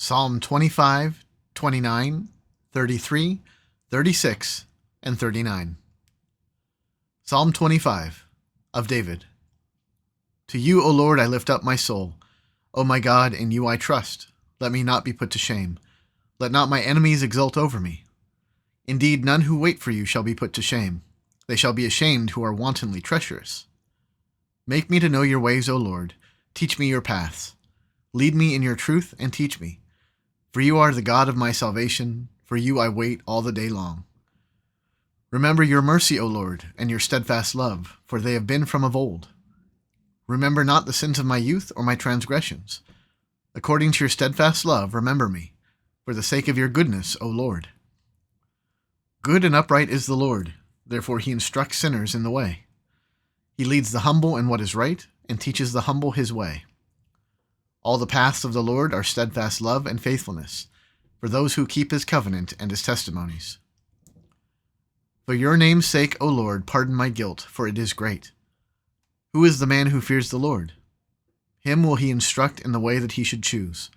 Psalm 25, 29, 33, 36, and 39. Psalm 25 of David. To you, O Lord, I lift up my soul. O my God, in you I trust. Let me not be put to shame. Let not my enemies exult over me. Indeed, none who wait for you shall be put to shame. They shall be ashamed who are wantonly treacherous. Make me to know your ways, O Lord. Teach me your paths. Lead me in your truth and teach me. For you are the God of my salvation. For you I wait all the day long. Remember your mercy, O Lord, and your steadfast love, for they have been from of old. Remember not the sins of my youth or my transgressions. According to your steadfast love, remember me, for the sake of your goodness, O Lord. Good and upright is the Lord, therefore he instructs sinners in the way. He leads the humble in what is right, and teaches the humble his way. All the paths of the Lord are steadfast love and faithfulness, for those who keep his covenant and his testimonies. For your name's sake, O Lord, pardon my guilt, for it is great. Who is the man who fears the Lord? Him will he instruct in the way that he should choose.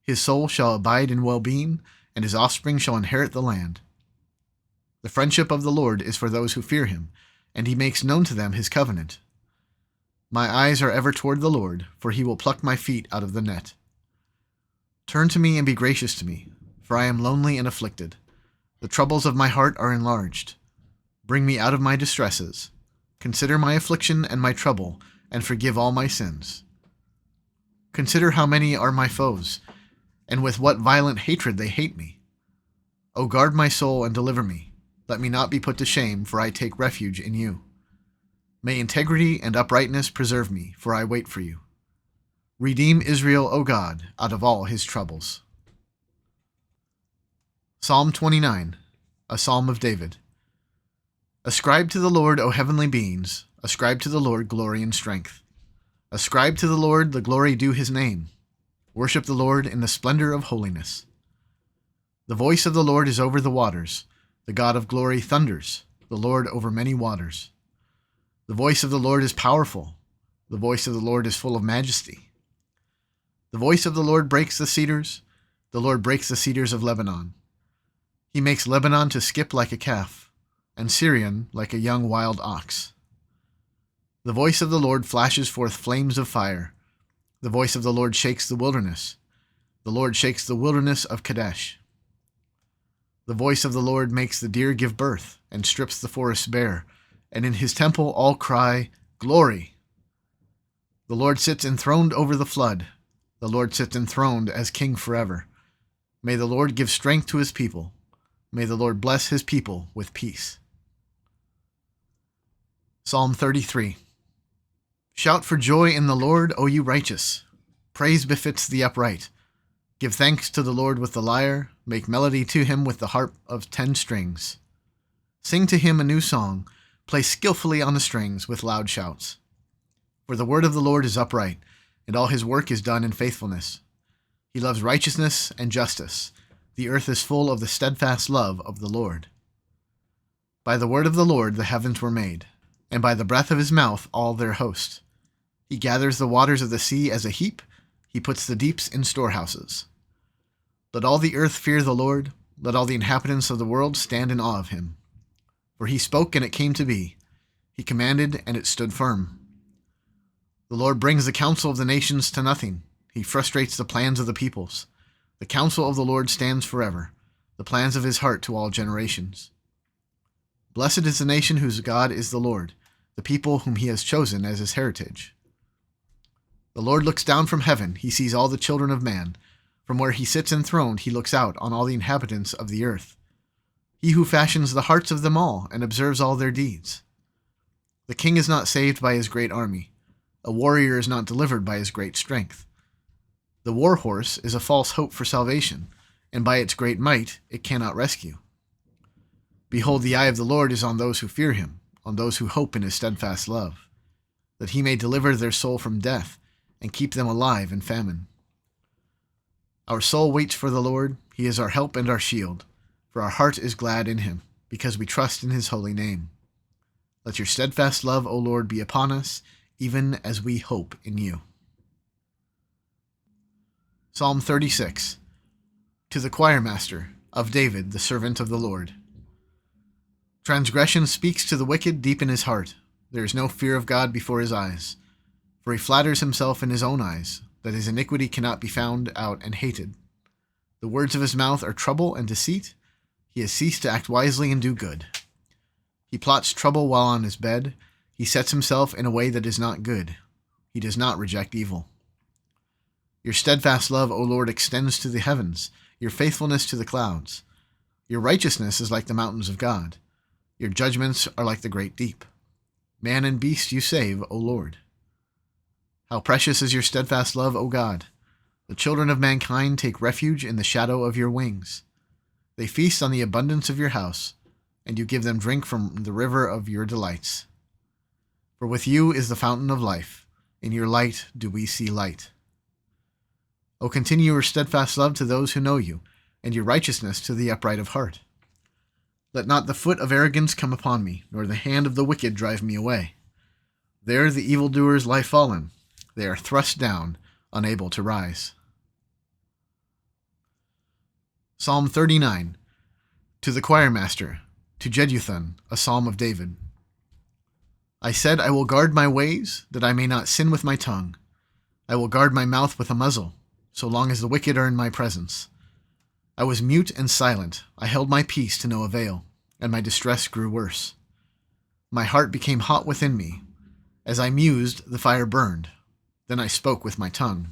His soul shall abide in well-being, and his offspring shall inherit the land. The friendship of the Lord is for those who fear him, and he makes known to them his covenant. My eyes are ever toward the Lord, for he will pluck my feet out of the net. Turn to me and be gracious to me, for I am lonely and afflicted. The troubles of my heart are enlarged. Bring me out of my distresses. Consider my affliction and my trouble, and forgive all my sins. Consider how many are my foes, and with what violent hatred they hate me. O guard my soul and deliver me. Let me not be put to shame, for I take refuge in you. May integrity and uprightness preserve me, for I wait for you. Redeem Israel, O God, out of all his troubles. Psalm 29, a psalm of David. Ascribe to the Lord, O heavenly beings, ascribe to the Lord glory and strength. Ascribe to the Lord the glory due his name. Worship the Lord in the splendor of holiness. The voice of the Lord is over the waters. The God of glory thunders, the Lord over many waters. The voice of the Lord is powerful. The voice of the Lord is full of majesty. The voice of the Lord breaks the cedars. The Lord breaks the cedars of Lebanon. He makes Lebanon to skip like a calf, and Syrian like a young wild ox. The voice of the Lord flashes forth flames of fire. The voice of the Lord shakes the wilderness. The Lord shakes the wilderness of Kadesh. The voice of the Lord makes the deer give birth, and strips the forest bare, and in his temple all cry, Glory! The Lord sits enthroned over the flood. The Lord sits enthroned as king forever. May the Lord give strength to his people. May the Lord bless his people with peace. Psalm 33. Shout for joy in the Lord, O you righteous. Praise befits the upright. Give thanks to the Lord with the lyre. Make melody to him with the harp of 10 strings. Sing to him a new song. Play skillfully on the strings with loud shouts. For the word of the Lord is upright, and all his work is done in faithfulness. He loves righteousness and justice. The earth is full of the steadfast love of the Lord. By the word of the Lord the heavens were made, and by the breath of his mouth all their host. He gathers the waters of the sea as a heap. He puts the deeps in storehouses. Let all the earth fear the Lord. Let all the inhabitants of the world stand in awe of him. For he spoke and it came to be. He commanded and it stood firm. The Lord brings the counsel of the nations to nothing. He frustrates the plans of the peoples. The counsel of the Lord stands forever, the plans of his heart to all generations. Blessed is the nation whose God is the Lord, the people whom he has chosen as his heritage. The Lord looks down from heaven. He sees all the children of man. From where he sits enthroned, he looks out on all the inhabitants of the earth. He who fashions the hearts of them all and observes all their deeds. The king is not saved by his great army. A warrior is not delivered by his great strength. The war horse is a false hope for salvation, and by its great might it cannot rescue. Behold, the eye of the Lord is on those who fear him, on those who hope in his steadfast love, that he may deliver their soul from death and keep them alive in famine. Our soul waits for the Lord. He is our help and our shield, for our heart is glad in him, because we trust in his holy name. Let your steadfast love, O Lord, be upon us, even as we hope in you. Psalm 36, To the choirmaster, of David, the servant of the Lord. Transgression speaks to the wicked deep in his heart. There is no fear of God before his eyes. For he flatters himself in his own eyes, that his iniquity cannot be found out and hated. The words of his mouth are trouble and deceit. He has ceased to act wisely and do good. He plots trouble while on his bed. He sets himself in a way that is not good. He does not reject evil. Your steadfast love, O Lord, extends to the heavens, your faithfulness to the clouds. Your righteousness is like the mountains of God. Your judgments are like the great deep. Man and beast you save, O Lord. How precious is your steadfast love, O God! The children of mankind take refuge in the shadow of your wings. They feast on the abundance of your house, and you give them drink from the river of your delights. For with you is the fountain of life. In your light do we see light. O continue your steadfast love to those who know you, and your righteousness to the upright of heart. Let not the foot of arrogance come upon me, nor the hand of the wicked drive me away. There the evildoers lie fallen. They are thrust down, unable to rise. Psalm 39. To the choirmaster, to Jeduthun, a psalm of David. I said, I will guard my ways, that I may not sin with my tongue. I will guard my mouth with a muzzle, so long as the wicked are in my presence. I was mute and silent. I held my peace to no avail, and my distress grew worse. My heart became hot within me. As I mused, the fire burned. Then I spoke with my tongue.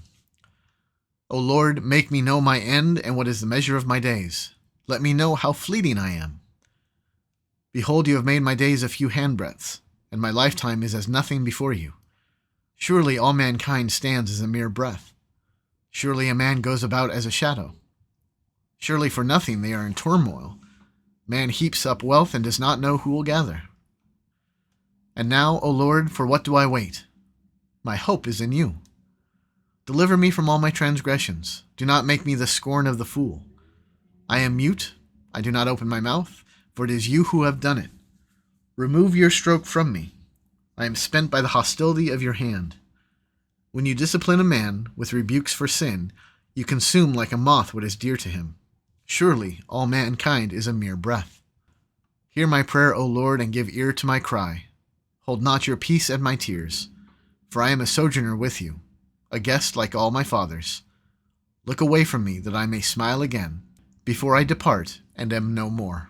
O Lord, make me know my end and what is the measure of my days. Let me know how fleeting I am. Behold, you have made my days a few handbreadths, and my lifetime is as nothing before you. Surely all mankind stands as a mere breath. Surely a man goes about as a shadow. Surely for nothing they are in turmoil. Man heaps up wealth and does not know who will gather. And now, O Lord, for what do I wait? My hope is in you. Deliver me from all my transgressions. Do not make me the scorn of the fool. I am mute. I do not open my mouth, for it is you who have done it. Remove your stroke from me. I am spent by the hostility of your hand. When you discipline a man with rebukes for sin, you consume like a moth what is dear to him. Surely all mankind is a mere breath. Hear my prayer, O Lord, and give ear to my cry. Hold not your peace at my tears, for I am a sojourner with you, a guest like all my fathers. Look away from me that I may smile again, before I depart and am no more.